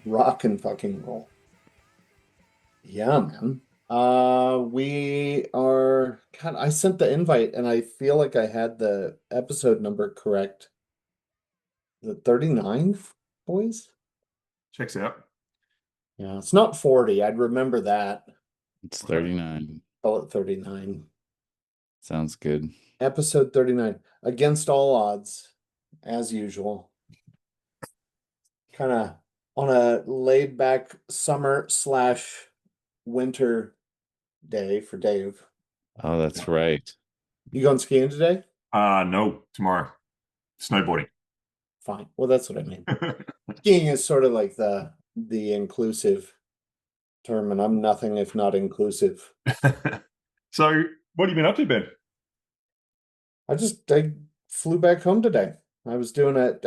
Rock and fucking roll. Yeah, man. We are. God, I sent the invite and I feel like I had the episode number correct. The 39, boys? Checks out. Yeah, it's not 40. I'd remember that. It's 39. Call it 39. Sounds good. Episode 39. Against all odds, as usual. Kind of on a laid back summer/winter day for Dave. Oh, that's right. You going skiing today? No, tomorrow. Snowboarding. Fine. Well, that's what I mean. Skiing is sort of like the inclusive term, and I'm nothing if not inclusive. So, what have you been up to, Ben? I flew back home today. I was doing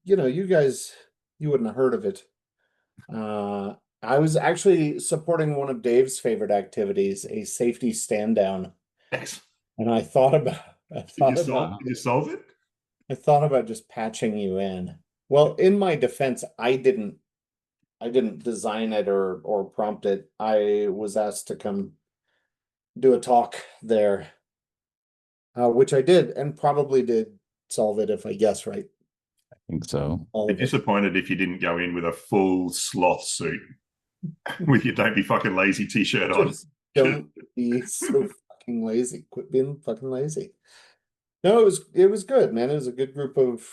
you guys, you wouldn't have heard of it. I was actually supporting one of Dave's favorite activities, a safety stand down. Yes. And I thought about Did you solve it? I thought about just patching you in. Well, in my defense, I didn't design it or prompt it. I was asked to come do a talk there, which I did and probably did solve it if I guess right. I think so. I'd be disappointed if you didn't go in with a full sloth suit with your "Don't Be Fucking Lazy" t-shirt on. Don't be so fucking lazy. Quit being fucking lazy. No, it was good, man. It was a good group of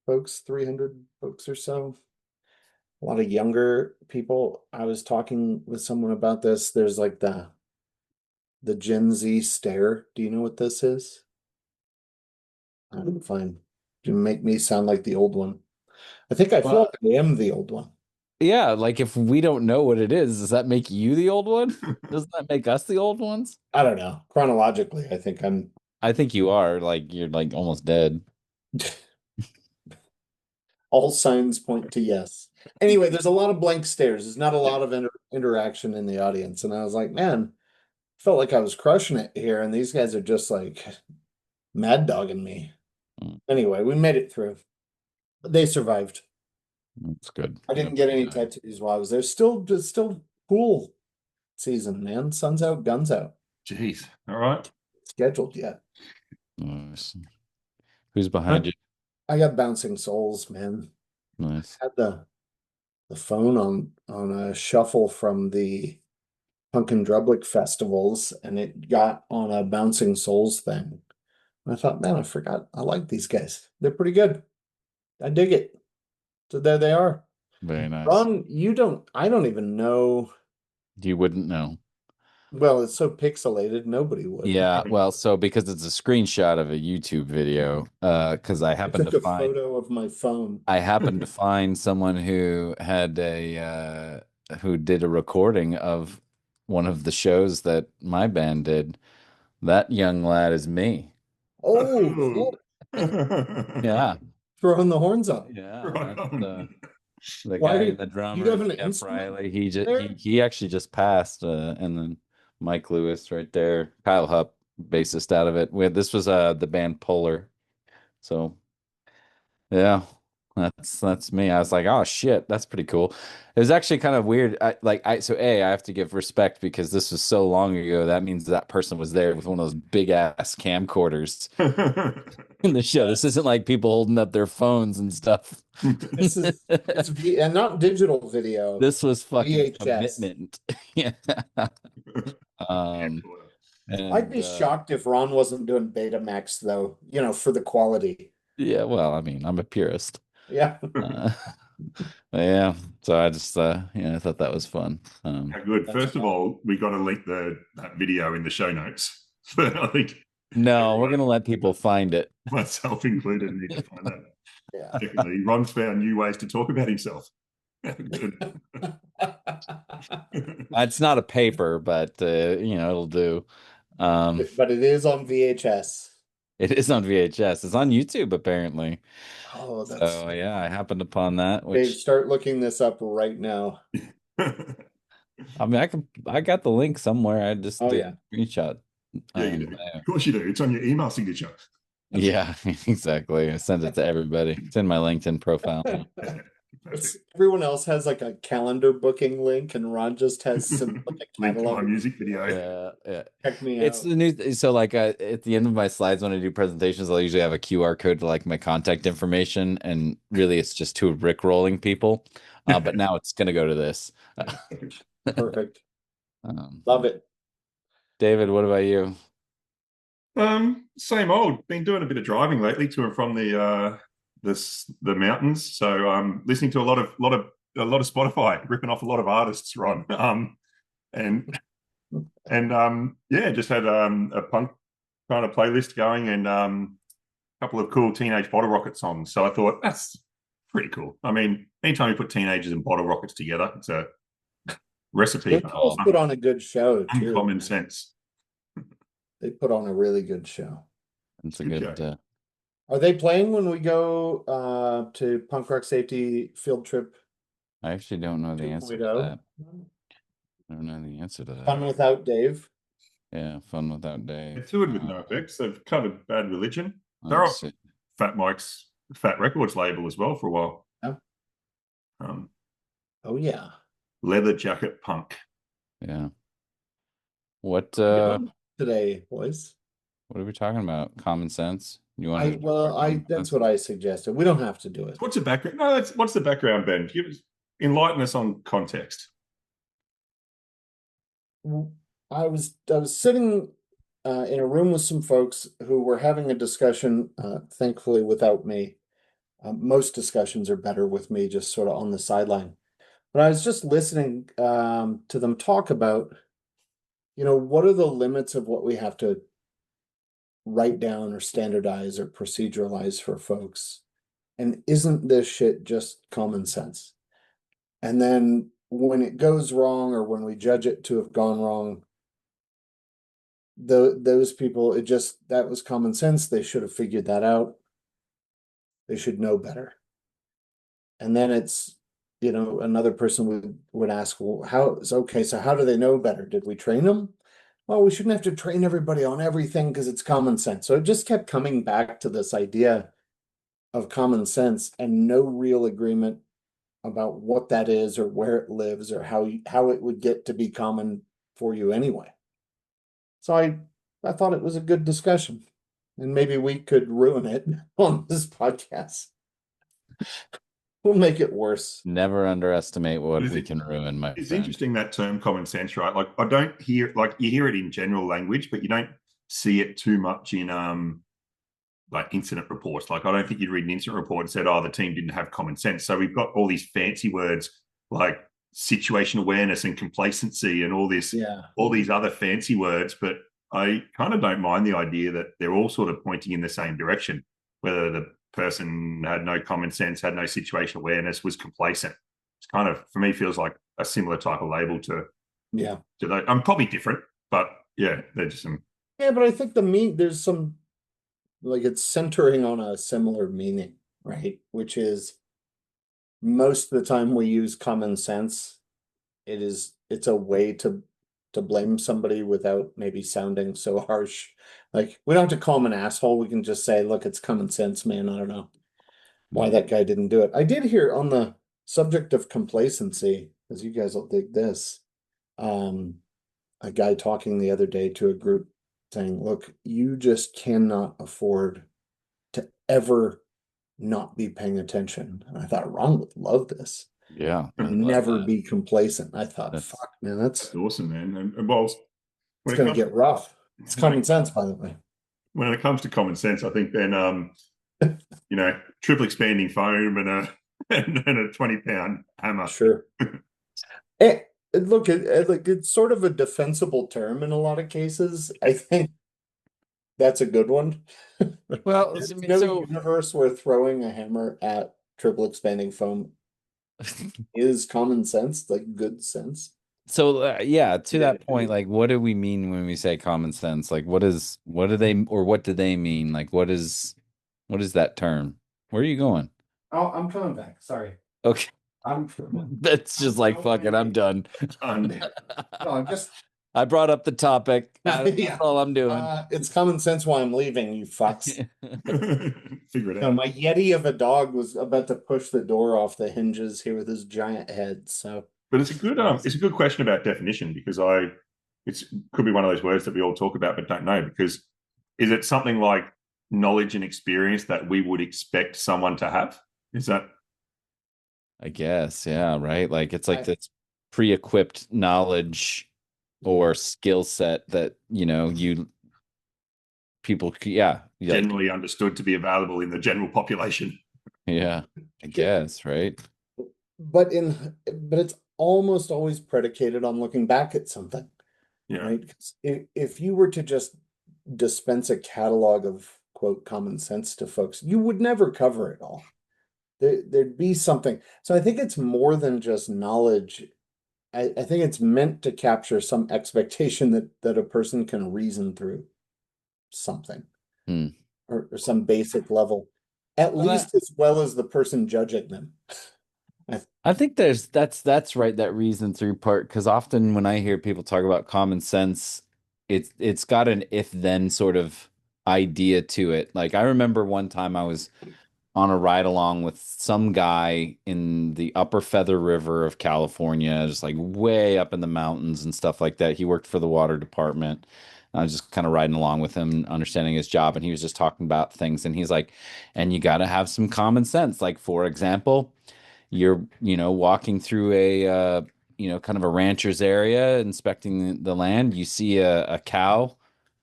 folks, 300 folks or so. A lot of younger people. I was talking with someone about this. There's like the Gen Z stare. Do you know what this is? I'm fine. You make me sound like the old one. I think I feel like I am the old one. Yeah, like if we don't know what it is, does that make you the old one? Doesn't that make us the old ones? I don't know. Chronologically, I think you are. Like you're like almost dead. All signs point to yes. Anyway, there's a lot of blank stares. There's not a lot of interaction in the audience. And I was like, man, felt like I was crushing it here. And these guys are just like mad dogging me. Anyway, we made it through. They survived. That's good. I didn't get any tattoos while I was there. Still pool season, man. Sun's out, guns out. Jeez. All right. Scheduled yet. Nice. Who's behind you? I got Bouncing Souls, man. Nice. I had the phone on a shuffle from the Punk and Drublic festivals, and it got on a Bouncing Souls thing. And I thought, man, I forgot. I like these guys. They're pretty good. I dig it. So there they are. Very nice. Ron, I don't even know. You wouldn't know. Well, it's so pixelated, nobody would. Yeah, well, so because it's a screenshot of a YouTube video, because I happened to find a photo of my phone. I happened to find someone who had who did a recording of one of the shows that my band did. That young lad is me. Oh, cool. Yeah. Throwing the horns up. Yeah. The guy, the drummer, you have an Jeff Riley. He actually just passed, and then Mike Lewis right there, Kyle Hupp, bassist out of it. This was the band Polar. So yeah, that's me. I was like, oh shit, that's pretty cool. It was actually kind of weird. I have to give respect because this was so long ago. That means that person was there with one of those big ass camcorders in the show. This isn't like people holding up their phones and stuff. And not digital video. This was fucking VHS. Commitment. Yeah. I'd be shocked if Ron wasn't doing Betamax though, for the quality. Yeah, well, I mean, I'm a purist. Yeah. Yeah. So I just I thought that was fun. Good. First of all, we got to link that video in the show notes. I think we're gonna let people find it. Myself included need to find that. Yeah. Secondly, Ron's found new ways to talk about himself. It's not a paper, but it'll do. But it is on VHS. It is on VHS. It's on YouTube apparently. Oh, so yeah, I happened upon that. Dave, start looking this up right now. I mean, I got the link somewhere. I just Oh did yeah. a screenshot. Yeah, you do. Of course you do. It's on your email signature. Yeah, exactly. I sent it to everybody. It's in my LinkedIn profile now. Everyone else has like a calendar booking link, and Ron just has some like a Link to my catalog. music video. Yeah. Check me It's out. the new. So like at the end of my slides when I do presentations, I'll usually have a QR code to like my contact information, and really it's just to Rickrolling people. But now it's gonna go to this. Perfect. Love it. David, what about you? Same old. Been doing a bit of driving lately to and from the mountains. So listening to a lot of Spotify, ripping off a lot of artists, Ron. And yeah, just had a punk kind of playlist going and a couple of cool teenage Bottle Rocket songs. So I thought that's pretty cool. I mean, anytime you put teenagers and Bottle Rockets together, it's a recipe They for both put on a good show too. uncommon sense. They put on a really good show. It's a good. Are they playing when we go to Punk Rock Safety Field Trip? I actually don't know the answer to 2.0? that. I don't know the answer to that. Fun Without Dave. Yeah, Fun Without Dave. They toured with NOFX. They've covered Bad Religion. They're Oh, off Fat Mike's Fat Records label as well for a while. Yeah. Oh yeah. Leather Jacket Punk. Yeah. What today, boys? What are we talking about? Common sense? You want that's what I suggested. We don't have to do it. What's the background? No, what's the background, Ben? Enlighten us on context. I was sitting in a room with some folks who were having a discussion, thankfully without me. Most discussions are better with me just sort of on the sideline. But I was just listening to them talk about, what are the limits of what we have to write down or standardize or proceduralize for folks? And isn't this shit just common sense? And then when it goes wrong or when we judge it to have gone wrong, those people, that was common sense. They should have figured that out. They should know better. And then it's, another person would ask, well, so how do they know better? Did we train them? Well, we shouldn't have to train everybody on everything because it's common sense. So it just kept coming back to this idea of common sense and no real agreement about what that is or where it lives or how it would get to be common for you anyway. So I thought it was a good discussion, and maybe we could ruin it on this podcast. We'll make it worse. Never underestimate what we can ruin, my It's friend. interesting, that term common sense, right? Like I don't hear, like you hear it in general language, but you don't see it too much in like incident reports. Like I don't think you'd read an incident report and said, oh, the team didn't have common sense. So we've got all these fancy words like situation awareness and complacency and all these other fancy words, but I kind of don't mind the idea that they're all sort of pointing in the same direction, whether the person had no common sense, had no situational awareness, was complacent. It's kind of, for me, feels like a similar type of label to that. I'm probably different, but yeah, they're just some. Yeah, but I think there's some, like, it's centering on a similar meaning, right? Which is most of the time we use common sense. It's a way to blame somebody without maybe sounding so harsh. Like, we don't have to call him an asshole. We can just say, look, it's common sense, man. I don't know why that guy didn't do it. I did hear on the subject of complacency, as you guys will dig this, a guy talking the other day to a group saying, look, you just cannot afford to ever not be paying attention. And I thought Ron would love this. Yeah. Never be complacent. I thought, fuck, man, that's awesome, man. And well, it's going to get rough. It's common sense, by the way. When it comes to common sense, I think then, triple expanding foam and a 20-pound hammer. Sure. Look, it's sort of a defensible term in a lot of cases. I think that's a good one. Well, there's no universe where throwing a hammer at triple expanding foam is common sense, like good sense. So to that point, like, what do we mean when we say common sense? Like, what do they mean? Like, what is that term? Where are you going? Oh, I'm coming back. Sorry. Okay. I'm That's just like, fuck it, I'm done. And no, I'm just I brought up the topic. That's Yeah. all I'm doing. It's common sense why I'm leaving, you fucks. figure it No, out. my Yeti of a dog was about to push the door off the hinges here with his giant head. So But it's a good question about definition, because it's could be one of those words that we all talk about but don't know, because is it something like knowledge and experience that we would expect someone to have? Is that I guess, yeah, right. Like it's like this pre-equipped knowledge or skill set that people, yeah, like, generally understood to be available in the general population? yeah, I guess, right. but it's almost always predicated on looking back at something, Yeah. right? 'Cause if you were to just dispense a catalog of quote common sense to folks, you would never cover it all. There'd be something. So I think it's more than just knowledge. I think it's meant to capture some expectation that a person can reason through something Hmm. or some basic level, at Well, least as well as the person judging them. I think that's right, that reason through part, because often when I hear people talk about common sense, it's got an if then sort of idea to it. Like I remember one time I was on a ride along with some guy in the Upper Feather River of California, just like way up in the mountains and stuff like that. He worked for the water department. I was just kind of riding along with him, understanding his job, and he was just talking about things. And he's like, and you got to have some common sense. Like, for example, you're, walking through kind of a rancher's area, inspecting the land. You see a cow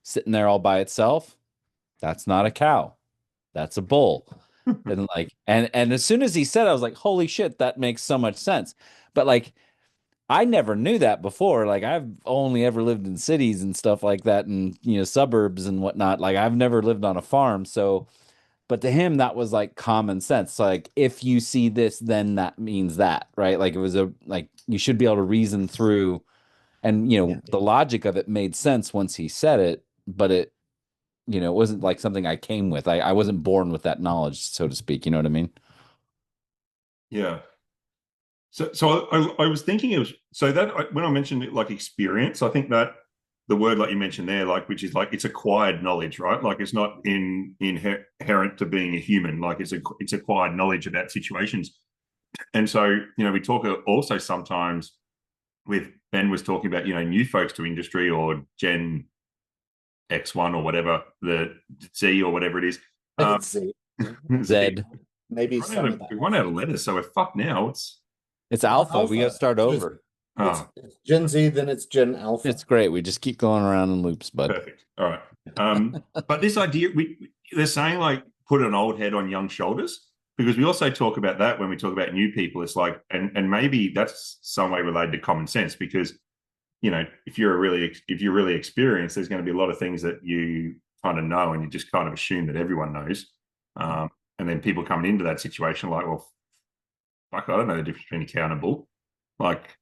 sitting there all by itself. That's not a cow. That's a bull. And like, and as soon as he said, I was like, holy shit, that makes so much sense. But like, I never knew that before. Like, I've only ever lived in cities and stuff like that, and suburbs and whatnot. Like, I've never lived on a farm. So, but to him, that was like common sense. Like, if you see this, then that means that, right? Like, it was like you should be able to reason through, and the logic of it made sense once he said it, but it wasn't like something I came with. I wasn't born with that knowledge, so to speak. You know what I mean? Yeah. So I was thinking of, so that when I mentioned it, like experience, I think that the word like you mentioned there, like which is like it's acquired knowledge, right? Like it's not inherent to being a human. Like it's acquired knowledge about situations. And so we talk also sometimes with Ben was talking about new folks to industry or Gen X1 or whatever, the Z or whatever it is. Z. Zed. Maybe some of that. We run out of letters, so we're fucked now. It's alpha. We got to start over. It's Gen Z, then it's Gen Alpha. It's great. We just keep going around in loops, bud. Perfect. All right. But this idea, they're saying like put an old head on young shoulders, because we also talk about that when we talk about new people. It's like, and maybe that's some way related to common sense, because if you're really experienced, there's going to be a lot of things that you kind of know, and you just kind of assume that everyone knows. And then people coming into that situation like, well, fuck, I don't know the difference between a cow and a bull. Like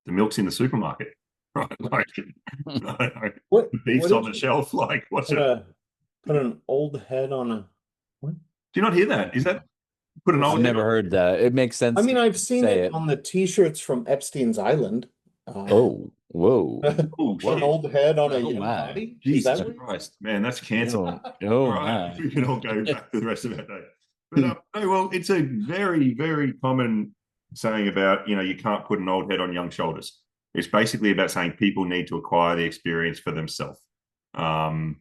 the milk's in the supermarket, right? Like what the beef's on the shelf. Like what's it? Put an old head on a what? Do you not hear that? Is that put an old? I've never heard that. It makes sense. I mean, I've seen it on the T-shirts from Epstein's Island. Oh, whoa! Oh, an old head on a young my. body. Jesus Christ, man, that's cancer. Oh right. my! We can all go back to the rest of our day. But no, well, it's a very, very common saying about you can't put an old head on young shoulders. It's basically about saying people need to acquire the experience for themselves. And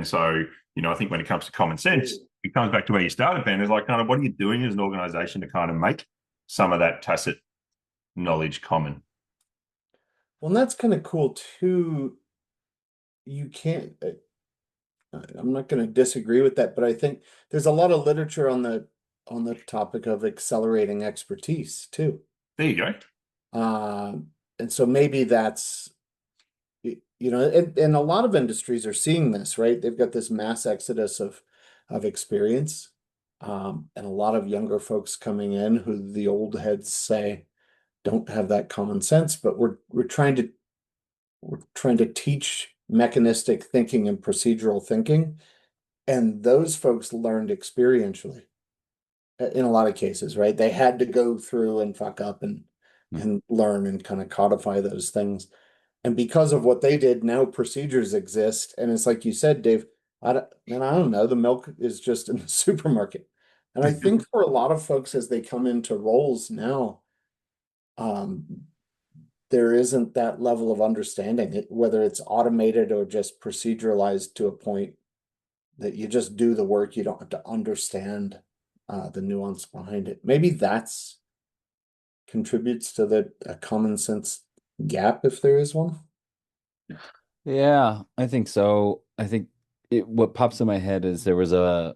so I think when it comes to common sense, it comes back to where you started, Ben. Is like kind of what are you doing as an organization to kind of make some of that tacit knowledge common? Well, and that's kind of cool too. You can't. I'm not going to disagree with that, but I think there's a lot of literature on the topic of accelerating expertise too. There you go. And so maybe that's and a lot of industries are seeing this, right? They've got this mass exodus of experience, and a lot of younger folks coming in who the old heads say don't have that common sense, but we're trying to teach mechanistic thinking and procedural thinking, and those folks learned experientially. in a lot of cases, right? They had to go through and fuck up and learn and kind of codify those things. And because of what they did, now procedures exist. And it's like you said, Dave, I don't know, the milk is just in the supermarket. And I think for a lot of folks as they come into roles now, um, there isn't that level of understanding, whether it's automated or just proceduralized to a point that you just do the work, you don't have to understand the nuance behind it. Maybe that's contributes to the common sense gap if there is one. Yeah, I think so. I think what pops in my head is there was a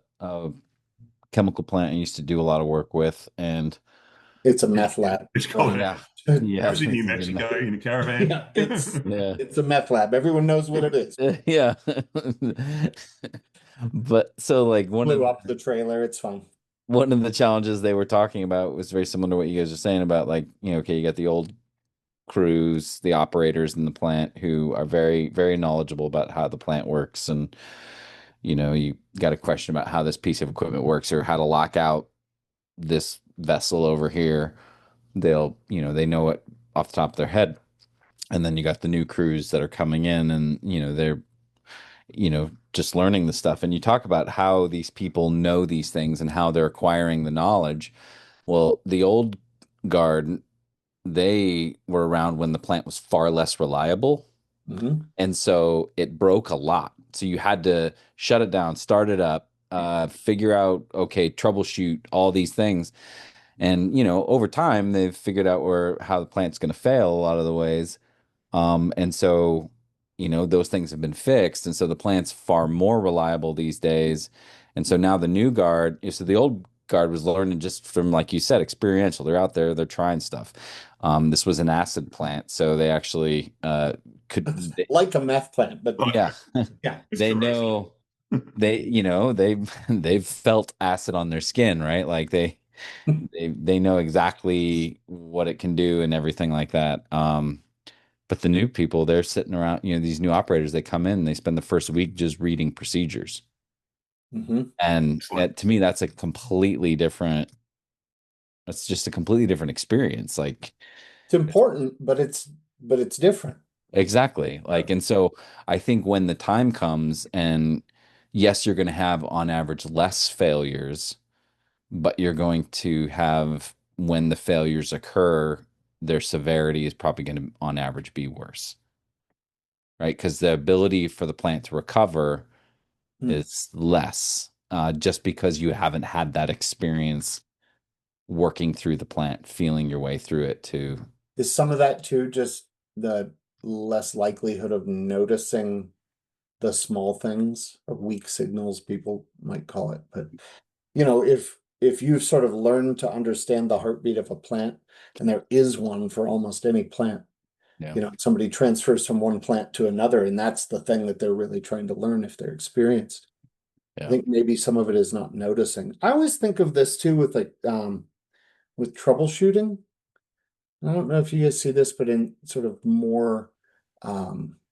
chemical plant I used to do a lot of work with, and It's a meth lab. It's called. yeah, I yeah, was in New Mexico in a caravan. Yeah, yeah, it's a meth lab. Everyone knows what it is. yeah. But so like Blew up the trailer. It's fine. one of the challenges they were talking about was very similar to what you guys are saying about, like, okay, you got the old crews, the operators in the plant who are very, very knowledgeable about how the plant works. And, you got a question about how this piece of equipment works or how to lock out this vessel over here. They know it off the top of their head. And then you got the new crews that are coming in and, they're, just learning the stuff. And you talk about how these people know these things and how they're acquiring the knowledge. Well, the old guard, they were around when the plant was far less reliable. Mhm. And so it broke a lot. So you had to shut it down, start it up, figure out, okay, troubleshoot all these things. And, over time, they've figured out how the plant's going to fail a lot of the ways. And so, those things have been fixed. And so the plant's far more reliable these days. And so now the new guard, so the old guard was learning just from, like you said, experiential. They're out there, they're trying stuff. This was an acid plant. So they actually Like a meth plant, but yeah, yeah. they know they've felt acid on their skin, right? Like they know exactly what it can do and everything like that. But the new people, they're sitting around, these new operators, they come in, they spend the first week just reading procedures. Mhm. And to me, that's just a completely different experience. Like, It's important, but it's different. exactly. Like, and so I think when the time comes, and yes, you're going to have on average less failures, but you're going to have, when the failures occur, their severity is probably going to, on average, be worse, right? Because the ability for the plant to recover Hmm. is less, just because you haven't had that experience working through the plant, feeling your way through it to. Is some of that too just the less likelihood of noticing the small things or weak signals, people might call it? But if you've sort of learned to understand the heartbeat of a plant, and there is one for almost any plant, Yeah. somebody transfers from one plant to another, and that's the thing that they're really trying to learn if they're experienced. I Yeah. think maybe some of it is not noticing. I always think of this too with with troubleshooting. I don't know if you guys see this, but in sort of more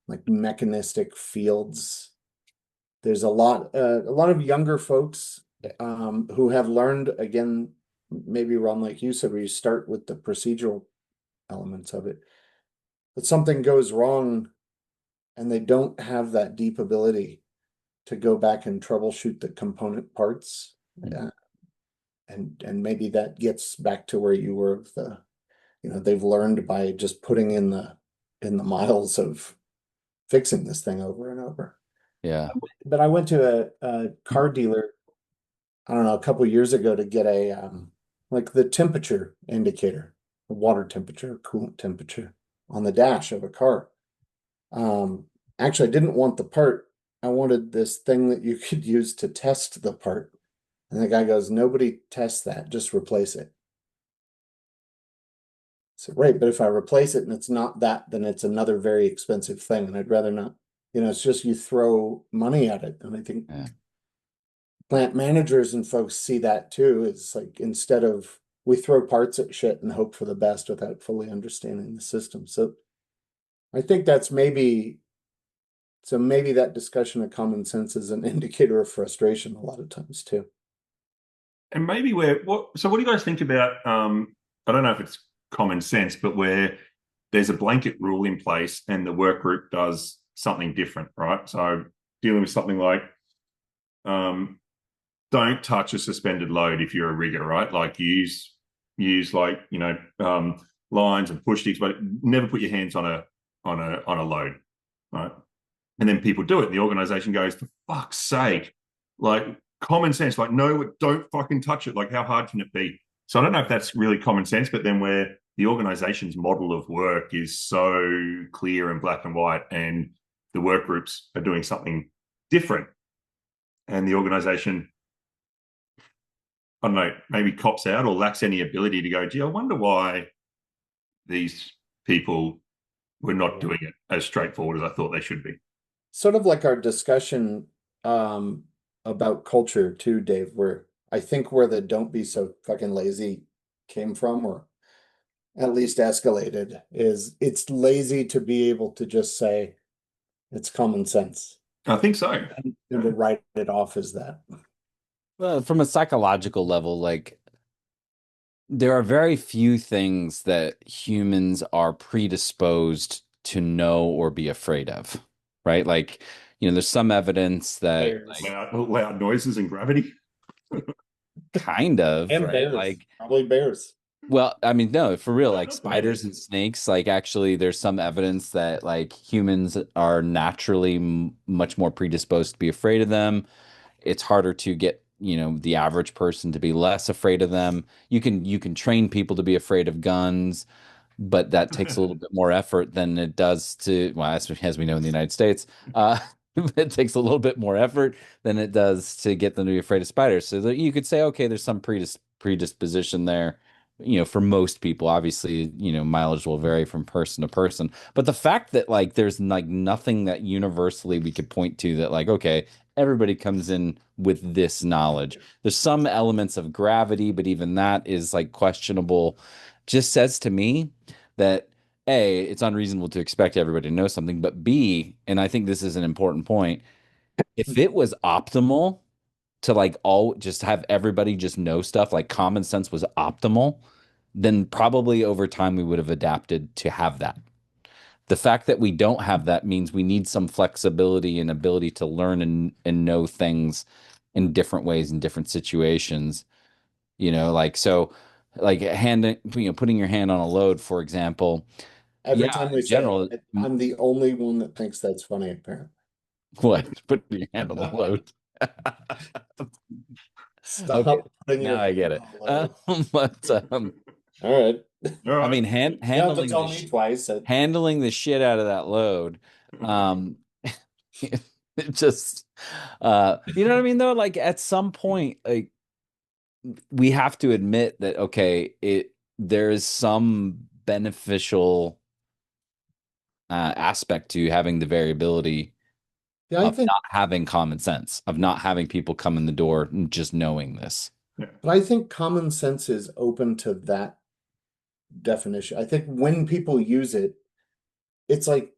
like mechanistic fields, there's a lot of younger folks who have learned, again, maybe Ron, like you said, where you start with the procedural elements of it, but something goes wrong and they don't have that deep ability to go back and troubleshoot the component parts. Mhm. And maybe that gets back to where you were of they've learned by just putting in the miles of fixing this thing over and over. Yeah. But I went to a car dealer, I don't know, a couple years ago to get a like the temperature indicator, the water temperature, coolant temperature on the dash of a car. Um, Actually, I didn't want the part. I wanted this thing that you could use to test the part. And the guy goes, "Nobody tests that, just replace it." So, right, but if I replace it and it's not that, then it's another very expensive thing, and I'd rather not. It's just you throw money at it. And I think Yeah. plant managers and folks see that too. It's like instead of we throw parts at shit and hope for the best without fully understanding the system. So I think maybe that discussion of common sense is an indicator of frustration a lot of times too. And maybe so what do you guys think about I don't know if it's common sense, but where there's a blanket rule in place and the work group does something different, right? So dealing with something like um don't touch a suspended load if you're a rigger, right? Like use like, lines and push sticks, but never put your hands on a load, right? And then people do it, and the organization goes, for fuck's sake, like common sense, like no, don't fucking touch it. Like how hard can it be? So I don't know if that's really common sense, but then where the organization's model of work is so clear and black and white, and the work groups are doing something different, and the organization, I don't know, maybe cops out or lacks any ability to go, gee, I wonder why these people were not doing it as straightforward as I thought they should be. Sort of like our discussion about culture too, Dave, where I think where the don't be so fucking lazy came from, or at least escalated, is it's lazy to be able to just say it's common sense I think so. and to write it off as that. Well, from a psychological level, like there are very few things that humans are predisposed to know or be afraid of, right? Like, there's some evidence that Bears. Loud noises and gravity. kind of, And right? bears. Like, Probably bears. well, I mean, no, for real, like Not spiders and snakes, like actually there's some evidence that like humans are naturally much more predisposed to be afraid of them. It's harder to get, the average person to be less afraid of them. You can train people to be afraid of guns, but that takes a little bit more effort than it does to, well, as we know in the United States, it takes a little bit more effort than it does to get them to be afraid of spiders. So that you could say, okay, there's some predisposition there, for most people. Obviously, mileage will vary from person to person. But the fact that like there's like nothing that universally we could point to that like, okay, everybody comes in with this knowledge. There's some elements of gravity, but even that is like questionable. Just says to me that A, it's unreasonable to expect everybody to know something, but B, and I think this is an important point, if it was optimal to like all just have everybody just know stuff, like common sense was optimal, then probably over time we would have adapted to have that. The fact that we don't have that means we need some flexibility and ability to learn and know things in different ways in different situations. Like so like putting your hand on a load, for example. Every Yeah, time we in say general, it, I'm the only one that thinks that's funny, apparently. what? Putting your hand on the load. Stop Okay, putting now your I get hand it. on the load. But All right. All I right. mean, You don't have to tell me twice. handling the shit out of that load. Um, it just, you know what I mean, though. Like at some point, like we have to admit that okay, there is some beneficial aspect to having the variability Yeah, I of think, not having common sense, of not having people come in the door and just knowing this. but I think common sense is open to that definition. I think when people use it, it's like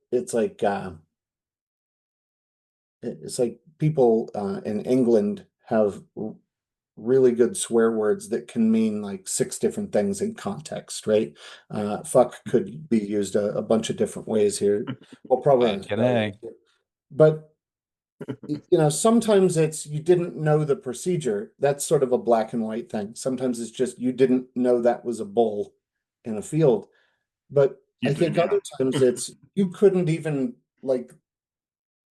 people in England have really good swear words that can mean like six different things in context, right? Fuck could be used a bunch of different ways here. Well, probably in Fucking Australia, A. but sometimes it's you didn't know the procedure. That's sort of a black and white thing. Sometimes it's just you didn't know that was a bull in a field. But You I do think other times now. it's you couldn't even like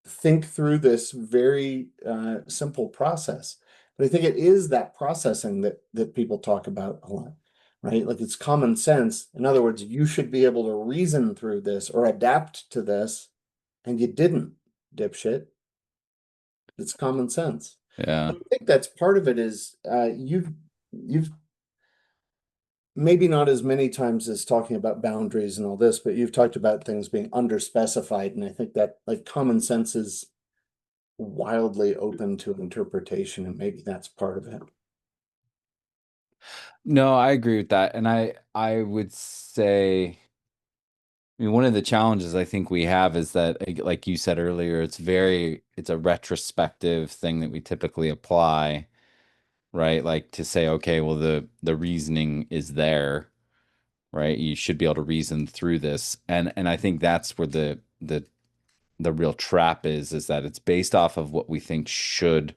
think through this very simple process. But I think it is that processing that people talk about a lot, right? Like it's common sense. In other words, you should be able to reason through this or adapt to this, and you didn't, dipshit. It's common sense. Yeah. I think that's part of it is you've maybe not as many times as talking about boundaries and all this, but you've talked about things being underspecified, and I think that like common sense is wildly open to interpretation, and maybe that's part of it. No, I agree with that. And I would say, I mean, one of the challenges I think we have is that, like you said earlier, it's a retrospective thing that we typically apply. right? Like to say, okay, well, the reasoning is there, right? You should be able to reason through this. And I think that's where the real trap is that it's based off of what we think should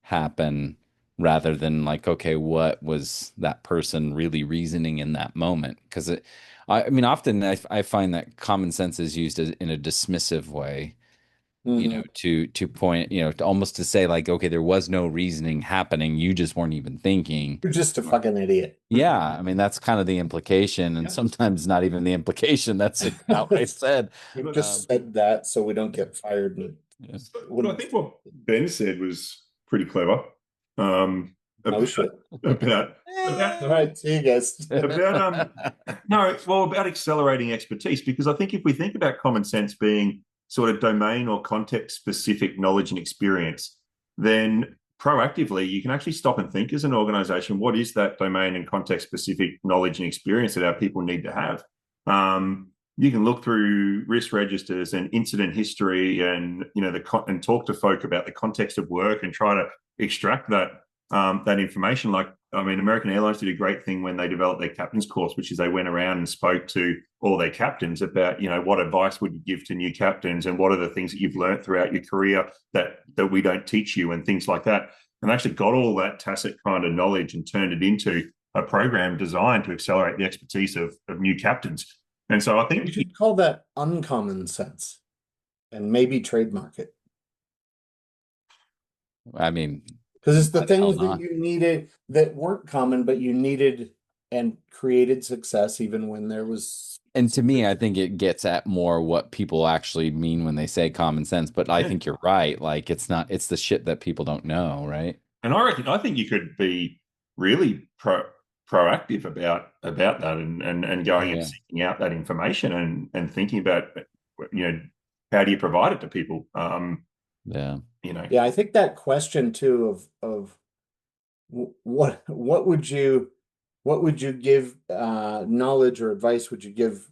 happen rather than like, okay, what was that person really reasoning in that moment? Because I mean, often I find that common sense is used in a dismissive way, Mhm. to point, to almost to say like, okay, there was no reasoning happening. You just weren't even thinking. You're just a fucking idiot. Yeah, I mean, that's kind of the implication, and Yeah. sometimes not even the implication. That's outright said. You Um, just said that so we don't get fired. Yeah. But I think what Ben said was pretty clever. Um, Oh about shit. about All right, see you guys. about no, well, about accelerating expertise, because I think if we think about common sense being sort of domain or context specific knowledge and experience, then proactively you can actually stop and think as an organization, what is that domain and context specific knowledge and experience that our people need to have? You can look through risk registers and incident history, and and talk to folk about the context of work and try to extract that information. Like, I mean, American Airlines did a great thing when they developed their captain's course, which is they went around and spoke to all their captains about, what advice would you give to new captains, and what are the things that you've learned throughout your career that we don't teach you, and things like that. And actually got all that tacit kind of knowledge and turned it into a program designed to accelerate the expertise of new captains. And so I think We should call that uncommon sense and maybe trademark it. I mean, Because it's the why the hell things that not? you needed that weren't common, but you needed and created success even when there was. And to me, I think it gets at more what people actually mean when they say common sense. But I Yeah. think you're right. Like, it's not, it's the shit that people don't know, right? And I think you could be really proactive about that, and going and Yeah. seeking out that information, and thinking about, how do you provide it to people? Yeah. Yeah, I think that question too of what would you give knowledge or advice would you give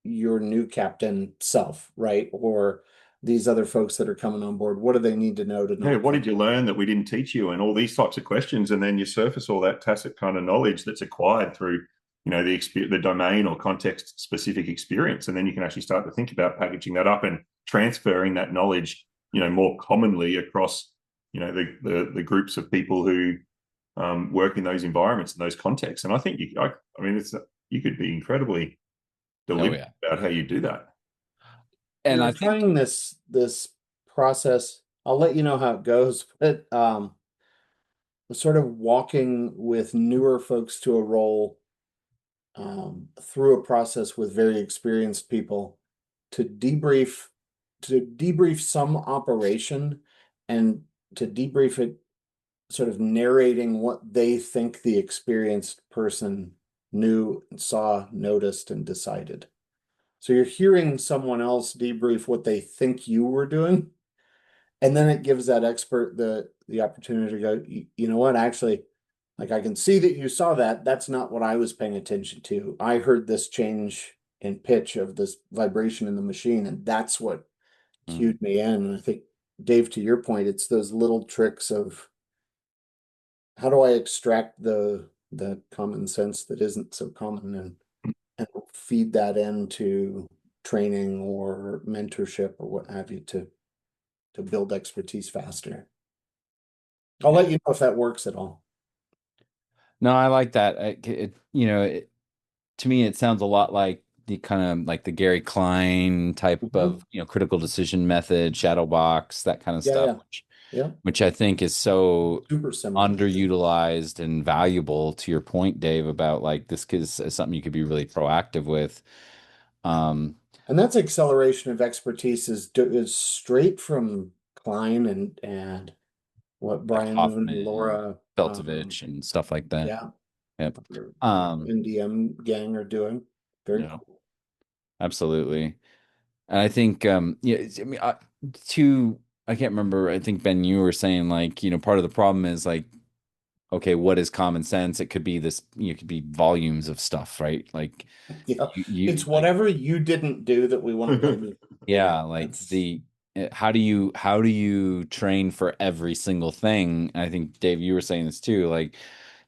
your new captain self, right? Or these other folks that are coming on board, what do they need to know to Yeah, not what did you learn that we didn't teach you, and all these types of questions, and then you surface all that tacit kind of knowledge that's acquired through, the domain or context specific experience, and then you can actually start to think about packaging that up and transferring that knowledge, more commonly across, the groups of people who work in those environments and those contexts. And I think you could be incredibly Oh, deliberate yeah. about how you do that. And We're I think, trying this process. I'll let you know how it goes, but we're sort of walking with newer folks to a role through a process with very experienced people to debrief some operation and to debrief it, sort of narrating what they think the experienced person knew, saw, noticed, and decided. So you're hearing someone else debrief what they think you were doing, and then it gives that expert the opportunity to go, you know what, actually, like I can see that you saw that. That's not what I was paying attention to. I heard this change in pitch of this vibration in the machine, and that's what cued me in. And I think, Dave, to your point, it's those little tricks of how do I extract the common sense that isn't so common, and feed that into training or mentorship or what have you to build expertise faster. I'll let you know if that works at all. no, I like that. To me, it sounds a lot like the kind of like the Gary Klein type of, critical decision method, shadow box, that kind of Yeah, stuff, yeah. which I think is so Super similar. underutilized and valuable, to your point, Dave, about like this is something you could be really proactive with. And that's acceleration of expertise is straight from Klein and what Like Brian and Hoffman, Laura Beltovich, and stuff like that. yeah, Yep. NDM gang are doing. Very Yeah, cool. absolutely. And I think, I mean, I can't remember. I think Ben, you were saying like, part of the problem is like, okay, what is common sense? It could be this, it could be volumes of stuff, right? Like, Yeah, you it's like, whatever you didn't do that we want to blame you. yeah, like That's the how do you train for every single thing? And I think Dave, you were saying this too. Like,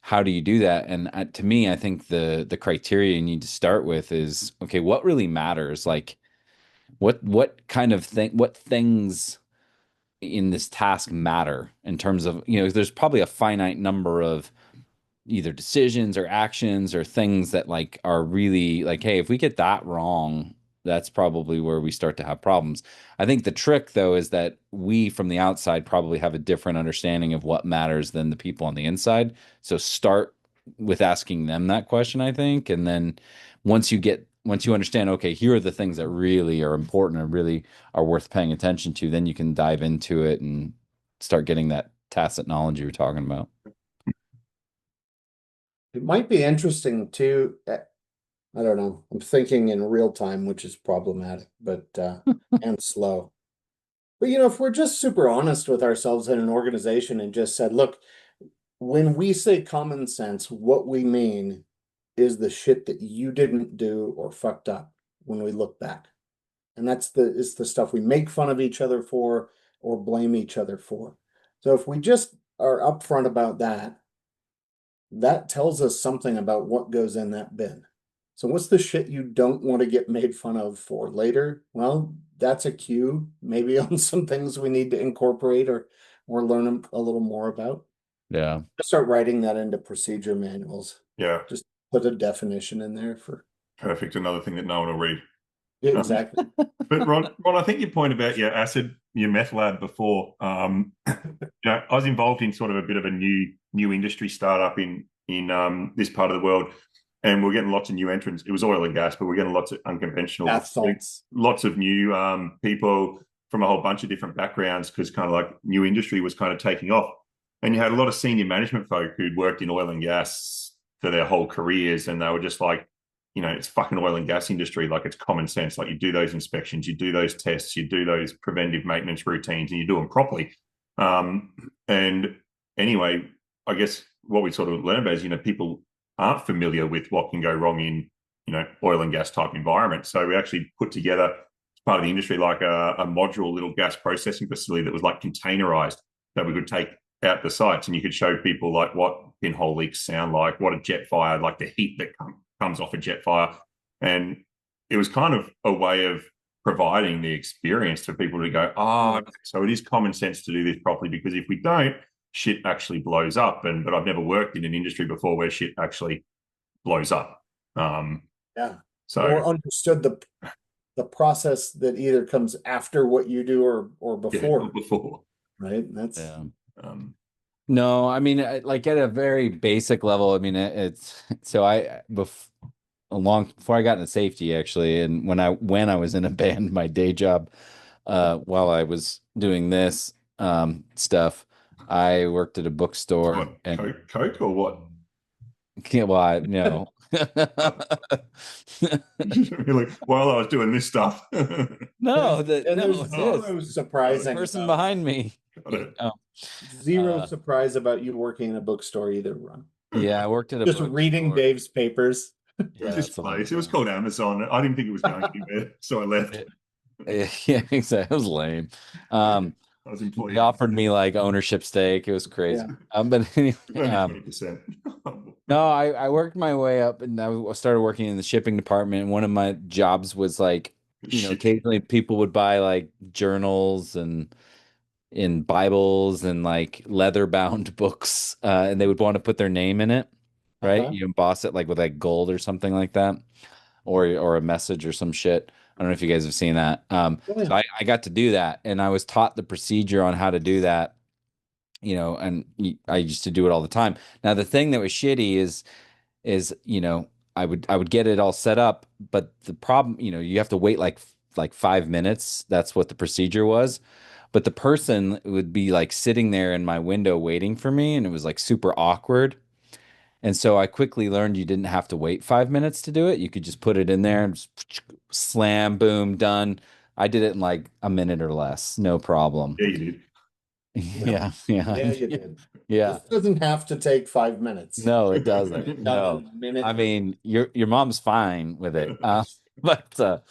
how do you do that? And to me, I think the criteria you need to start with is, okay, what really matters? Like, what kind of what things in this task matter in terms of, there's probably a finite number of either decisions or actions or things that like are really like, hey, if we get that wrong, that's probably where we start to have problems. I think the trick though is that we from the outside probably have a different understanding of what matters than the people on the inside. So start with asking them that question, I think, and then once you understand, okay, here are the things that really are important and really are worth paying attention to, then you can dive into it and start getting that tacit knowledge you were talking about. It might be interesting too. I don't know. I'm thinking in real time, which is problematic, but and slow. But if we're just super honest with ourselves in an organization and just said, look, when we say common sense, what we mean is the shit that you didn't do or fucked up when we look back. And it's the stuff we make fun of each other for or blame each other for. So if we just are upfront about that, that tells us something about what goes in that bin. So what's the shit you don't want to get made fun of for later? Well, that's a cue, maybe on some things we need to incorporate or learn a little more about. Yeah. Start writing that into procedure manuals. Yeah. Just put a definition in there for perfect. Another thing that no one will read. Yeah, exactly. But Ron, I think your point about your meth lab before, I was involved in sort of a bit of a new industry startup in this part of the world, and we're getting lots of new entrants. It was oil and gas, but we're getting lots of unconventional, lots of new people from a whole bunch of different backgrounds, because kind of like new industry was kind of taking off. And you had a lot of senior management folk who'd worked in oil and gas for their whole careers, and they were just like, it's fucking oil and gas industry. Like, it's common sense. Like, you do those inspections, you do those tests, you do those preventive maintenance routines, and you do them properly. And anyway, I guess what we sort of learned about is, people aren't familiar with what can go wrong in, oil and gas type environment. So we actually put together, as part of the industry, like a modular little gas processing facility that was like containerized, that we could take out the sites, and you could show people like what pinhole leaks sound like, what a jet fire, like the heat that comes off a jet fire. And it was kind of a way of providing the experience for people to go, so it is common sense to do this properly, because if we don't, shit actually blows up. But I've never worked in an industry before where shit actually blows up. So or understood the process that either comes after what you do or before. Yeah, before. Right. That's no, I mean, like at a very basic level, I mean, it's so long before I got into safety, actually, and when I was in a band, my day job, while I was doing this stuff, I worked at a bookstore. What, and Coke or what? Yeah, well, no. Really, while I was doing this stuff. There's surprising. The person behind me. Zero surprise about you working in a bookstore either, Ron. Yeah, I worked at a just reading Dave's papers. Yeah, this place. It was called Amazon. I didn't think it was going to be there, so I left. Yeah, exactly. It was lame. I was employed. They offered me like ownership stake. It was crazy. Yeah. But anyway, 20%. no, I worked my way up, and I started working in the shipping department. And one of my jobs was like, occasionally people would buy like journals and in Bibles and like leather bound books, and they would want to put their name in it, right? You emboss it like with like gold or something like that, or a message or some shit. I don't know if you guys have seen that. So I got to do that, and I was taught the procedure on how to do that, and I used to do it all the time. Now the thing that was shitty is I would get it all set up, but the problem, you have to wait like 5 minutes. That's what the procedure was. But the person would be like sitting there in my window waiting for me, and it was like super awkward. And so I quickly learned you didn't have to wait 5 minutes to do it. You could just put it in there and just slam, boom, done. I did it in like a minute or less, no problem. Yeah, you did. Yeah, Yeah, you did. Yeah. This doesn't have to take 5 minutes. No, it doesn't. No. I mean, your mom's fine with it. But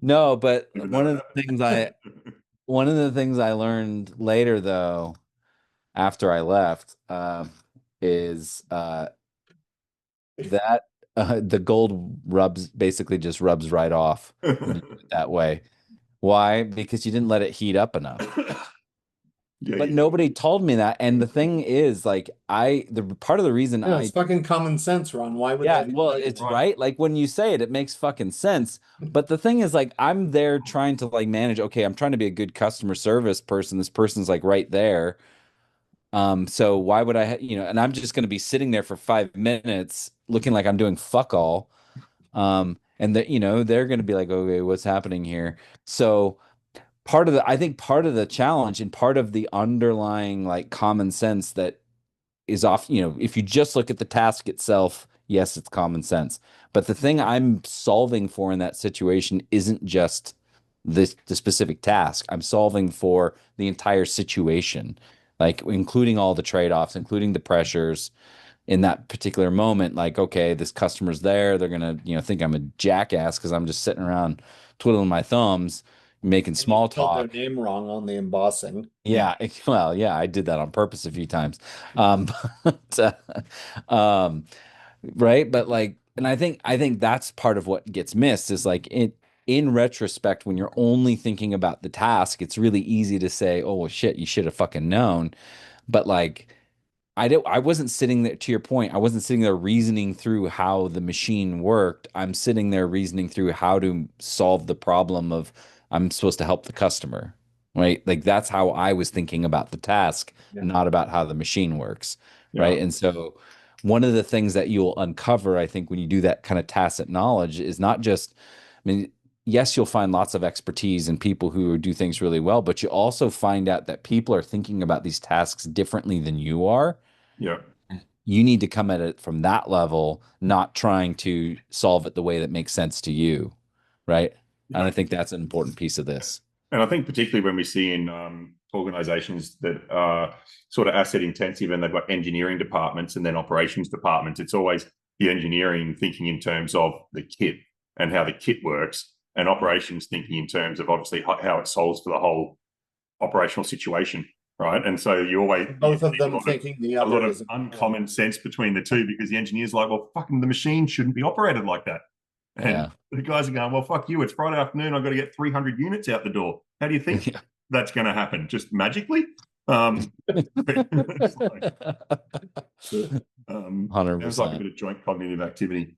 no, but one of the things one of the things I learned later, though, after I left, is that the gold basically just rubs right off when you do it that way. Why? Because you didn't let it heat up enough. Yeah, But nobody told me that. And the thing is, like, the part of the reason Yeah, it's fucking common sense, Ron. Why would yeah, that be well, right? it's right. Like when you say it, it makes fucking sense. But the thing is, like, I'm there trying to like manage, okay, I'm trying to be a good customer service person. This person's like right there. So why would and I'm just going to be sitting there for 5 minutes looking like I'm doing fuck all. And that, they're going to be like, okay, what's happening here? So I think part of the challenge and part of the underlying like common sense that is off, if you just look at the task itself, yes, it's common sense. But the thing I'm solving for in that situation isn't just the specific task. I'm solving for the entire situation, like including all the trade-offs, including the pressures in that particular moment. Like, okay, this customer's there. They're gonna, think I'm a jackass because I'm just sitting around twiddling my thumbs, making And you small spelled their talk. name wrong on the embossing. Yeah, well, yeah, I did that on purpose a few times. Um, but, right, but like, and I think that's part of what gets missed is like in retrospect, when you're only thinking about the task, it's really easy to say, "Oh, well, shit, you should have fucking known." But like, I wasn't sitting there, to your point, I wasn't sitting there reasoning through how the machine worked. I'm sitting there reasoning through how to solve the problem of I'm supposed to help the customer, right? Like that's how I was thinking about the task, Yeah. not about how the machine works, Yeah. right? And so one of the things that you'll uncover, I think, when you do that kind of tacit knowledge is not just, I mean, yes, you'll find lots of expertise and people who do things really well, but you also find out that people are thinking about these tasks differently than you are. Yeah. You need to come at it from that level, not trying to solve it the way that makes sense to you, right? And I think that's an important piece of this. And I think particularly when we see in organizations that are sort of asset intensive and they've got engineering departments and then operations departments, it's always the engineering thinking in terms of the kit and how the kit works, and operations thinking in terms of obviously how it solves for the whole operational situation, right? And so you always Both of them thinking the a lot other of is uncommon sense between the two, because the engineer's like, well, fucking the machine shouldn't be operated like that. And Yeah. the guys are going, well, fuck you. It's Friday afternoon. I've got to get 300 units out the door. How do you think Yeah. that's going to happen? Just magically? It's like, 100%. sounds like a bit of joint cognitive activity.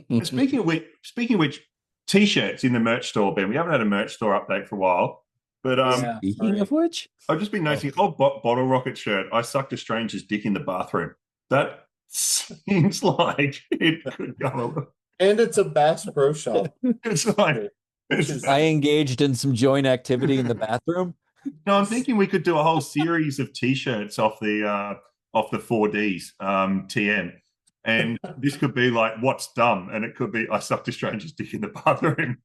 And speaking of which, t-shirts in the merch store, Ben. We haven't had a merch store update for a while, but Speaking of which, I've just been noticing. Bottle rocket shirt. I sucked a stranger's dick in the bathroom. That seems like it could go. And it's a Bass Pro Shop. It's like I engaged in some joint activity in the bathroom. no. I'm thinking we could do a whole series of t-shirts off the 4Ds TM. And this could be like, what's dumb? And it could be, I sucked a stranger's dick in the bathroom.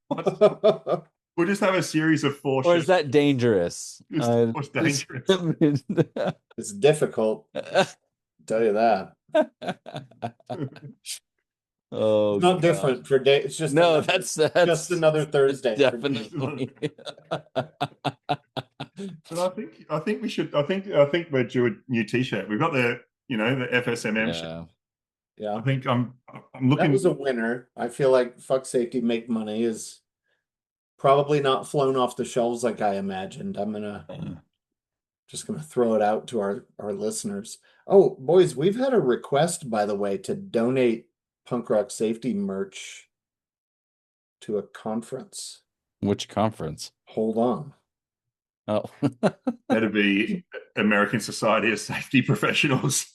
We'll just have a series of 4 Or is that dangerous? What's dangerous? It's difficult. Tell you that. Oh, It's not God. different for day. It's just No, another, that's just another Thursday. definitely. But I think we should. I think we're due a new T-shirt. We've got the FSMM shirt. Yeah. I think I'm looking. That was a winner. I feel like fuck safety, make money is probably not flown off the shelves like I imagined. I'm just gonna throw it out to our listeners. Oh, boys, we've had a request, by the way, to donate punk rock safety merch to a conference. Which conference? Hold on. Oh, That'd be American Society of Safety Professionals.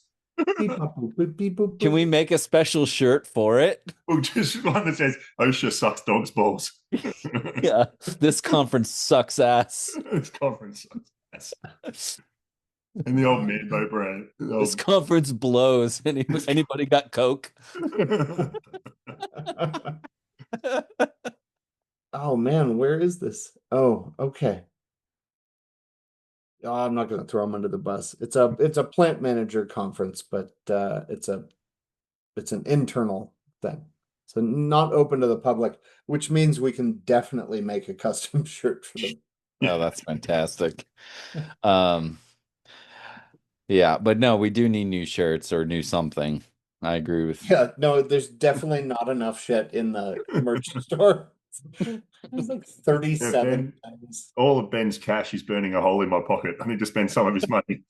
can we make a special shirt for it? Well, just one that says OSHA sucks dogs' balls. Yeah, this conference sucks ass. This conference sucks ass. And the old Manbo brand. This conference blows. Anybody got Coke? Oh man, where is this? Oh, okay. Oh, I'm not going to throw them under the bus. It's a plant manager conference, but it's an internal thing. So not open to the public, which means we can definitely make a custom shirt for them. Oh, that's fantastic. Yeah, but no, we do need new shirts or new something. I agree with. Yeah, no, there's definitely not enough shit in the merch store. There's like 37 Ben, things. all of Ben's cash is burning a hole in my pocket. I need to spend some of his money.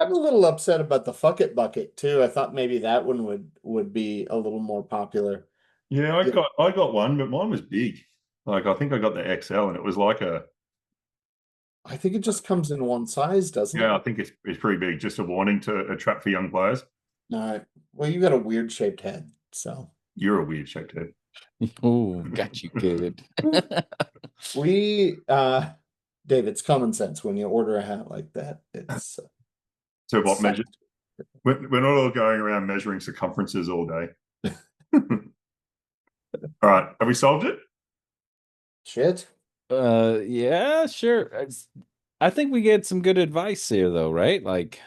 I'm a little upset about the Fuck It bucket too. I thought maybe that one would be a little more popular. Yeah, I got one, but mine was big. Like I think I got the XL, and it was like a. I think it just comes in one size, doesn't it? Yeah, I think it's pretty big. Just a warning to a trap for young players. All right. Well, you got a weird shaped head, so You're a weird shaped head. Oh, got you good. we Dave, it's common sense when you order a hat like that. It's So what measure? We're not all going around measuring circumferences all day. All right, have we solved it? shit. Yeah, sure. I think we get some good advice here, though, right? Like,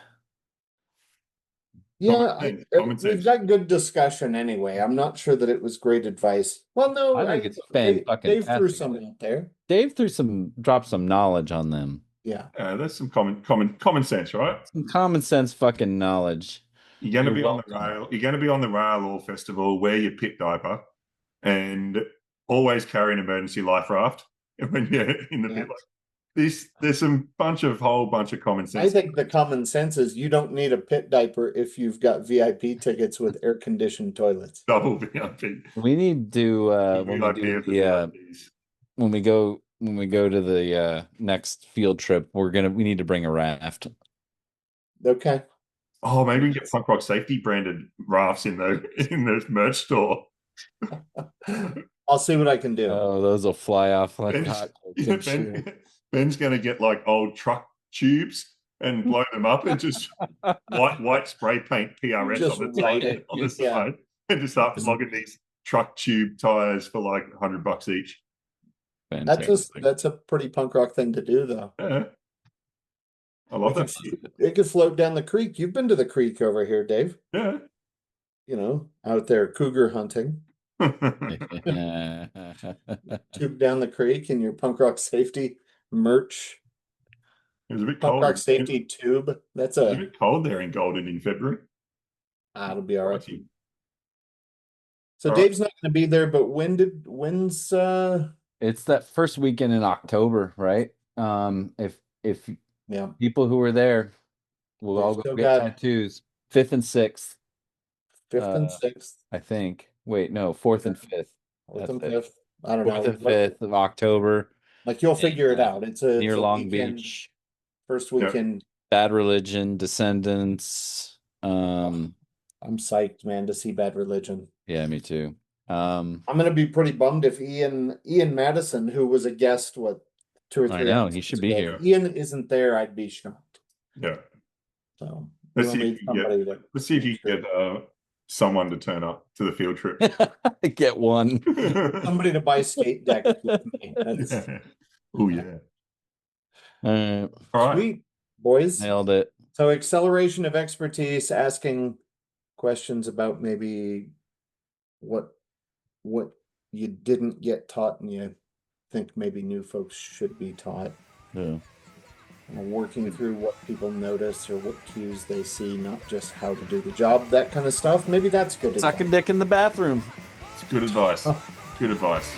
Yeah, Common sense. we've got good discussion anyway. I'm not sure that it was great advice. Well, no, I think it's Dave fan-fucking-tastic. threw some out there. Dave dropped some knowledge on them. Yeah. That's some common sense, right? Some common sense fucking knowledge. You're going to be welcome. on the rail. You're going to be on the rail all festival. Wear your pit diaper, and always carry an emergency life raft when you're in the pit. There's some whole bunch of common sense. I think the common sense is you don't need a pit diaper if you've got VIP tickets with air conditioned toilets. Double VIP. We need to when we go to the next field trip, we need to bring a raft. Okay. Oh, maybe we can get Punk Rock Safety branded rafts in the merch store. I'll see what I can do. Oh, those will fly off like hot. Ben's going to get like old truck tubes and blow them up and just white spray paint PRS Just on the write side, it. on the Yeah. side and just start flogging these truck tube tires for like $100 each. That's a pretty punk rock thing to do, though. Yeah. I love that. It could float down the creek. You've been to the creek over here, Dave. Yeah. You know, out there cougar hunting. Tube down the creek in your punk rock safety merch. It was a bit Punk cold. rock safety tube. That's It was a bit cold there in Golden in February. It'll be all right. So All Dave's not going to be there, but when's It's that first weekend in October, right? If yeah, people who are there will all go get tattoos. 5th and 6th. 5th and 6th. I think. Wait, no, 4th and 5th. 4th and 5th. I don't know. 4th and 5th of October. Like you'll figure it out. It's near Long weekend, Beach. First weekend. Bad Religion, Descendants. I'm psyched, man, to see Bad Religion. Yeah, me too. I'm gonna be pretty bummed if Ian Madison, who was a guest, 2 or 3. I know he should be here. Ian isn't there. I'd be shocked. Yeah. So let's see if you can get someone to turn up to the field trip. Get one. Somebody to buy skate decks with me. Oh yeah. All right. Sweet, boys. Nailed it. So acceleration of expertise, asking questions about maybe what you didn't get taught and you think maybe new folks should be taught. Yeah. Working through what people notice or what cues they see, not just how to do the job, that kind of stuff. Maybe that's good. Sucking dick in the bathroom. It's good advice. Good advice.